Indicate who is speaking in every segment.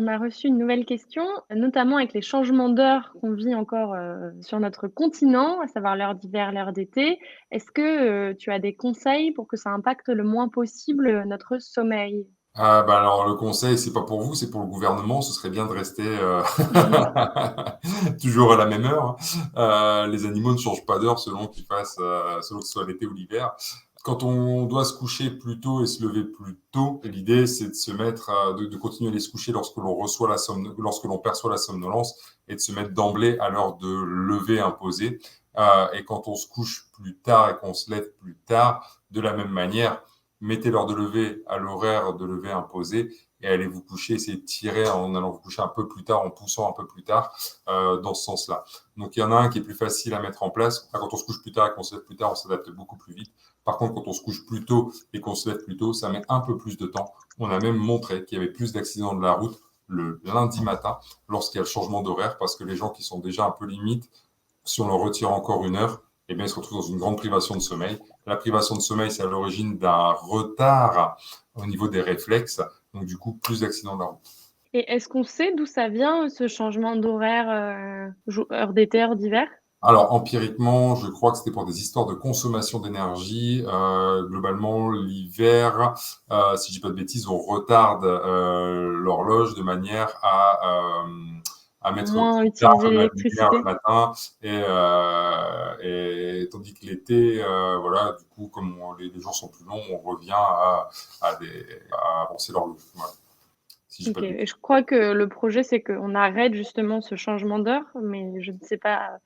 Speaker 1: a reçu une nouvelle question, notamment avec les changements d'heure qu'on vit encore, sur notre continent, à savoir l'heure d'hiver, l'heure d'été. Est-ce que, tu as des conseils pour que ça impacte le moins possible, notre sommeil?
Speaker 2: Ah bah, alors le conseil, c'est pas pour vous, c'est pour le gouvernement. Ce serait bien de rester, toujours à la même heure, hein. Les animaux ne changent pas d'heure selon que ce soit l'été ou l'hiver. Quand on doit se coucher plus tôt et se lever plus tôt, l'idée, c'est de se mettre de continuer à aller se coucher lorsque l'on perçoit la somnolence et de se mettre d'emblée à l'heure de lever imposée. Et quand on se couche plus tard et qu'on se lève plus tard, de la même manière, mettez l'heure de lever à l'horaire de lever imposé et allez vous coucher, essayez de tirer en allant vous coucher un peu plus tard, en poussant un peu plus tard dans ce sens-là. Donc il y en a un qui est plus facile à mettre en place. Enfin, quand on se couche plus tard et qu'on se lève plus tard, on s'adapte beaucoup plus vite. Par contre, quand on se couche plus tôt et qu'on se lève plus tôt, ça met un peu plus de temps. On a même montré qu'il y avait plus d'accidents de la route le lundi matin lorsqu'il y a le changement d'horaire parce que les gens qui sont déjà un peu limites, si on leur retire encore une heure, eh bien, ils se retrouvent dans une grande privation de sommeil. La privation de sommeil, c'est à l'origine d'un retard au niveau des réflexes, donc du coup, plus d'accidents de la route.
Speaker 1: Et est-ce qu'on sait d'où ça vient, ce changement d'horaire, heure d'été, heure d'hiver?
Speaker 2: Alors, empiriquement, je crois que c'était pour des histoires de consommation d'énergie. Globalement, l'hiver, si je dis pas de bêtises, on retarde l'horloge de manière à mettre
Speaker 1: Moins
Speaker 2: plus tard
Speaker 1: utiliser
Speaker 2: la lumière le
Speaker 1: l'électricité?
Speaker 2: matin. Et tandis que l'été, voilà, du coup, comme les jours sont plus longs, on revient à avancer l'horloge. Voilà, si je dis pas
Speaker 1: OK,
Speaker 2: de
Speaker 1: et
Speaker 2: bêtises.
Speaker 1: je crois que le projet, c'est qu'on arrête justement ce changement d'heure, mais je ne sais pas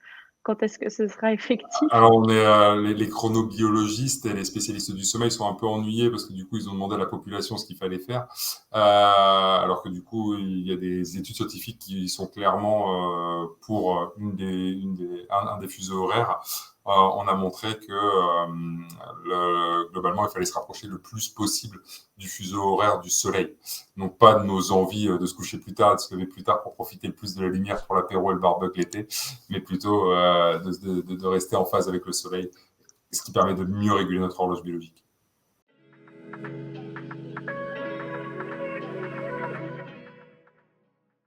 Speaker 1: quand est-ce que ce sera effectif.
Speaker 2: Alors, les chronobiologistes et les spécialistes du sommeil sont un peu ennuyés parce que du coup, ils ont demandé à la population ce qu'il fallait faire. Alors que du coup, il y a des études scientifiques qui sont clairement pour un des fuseaux horaires. On a montré que globalement, il fallait se rapprocher le plus possible du fuseau horaire du soleil. Donc, pas de nos envies de se coucher plus tard, de se lever plus tard pour profiter plus de la lumière pour l'apéro et le barbecue l'été, mais plutôt de rester en phase avec le soleil, ce qui permet de mieux réguler notre horloge biologique.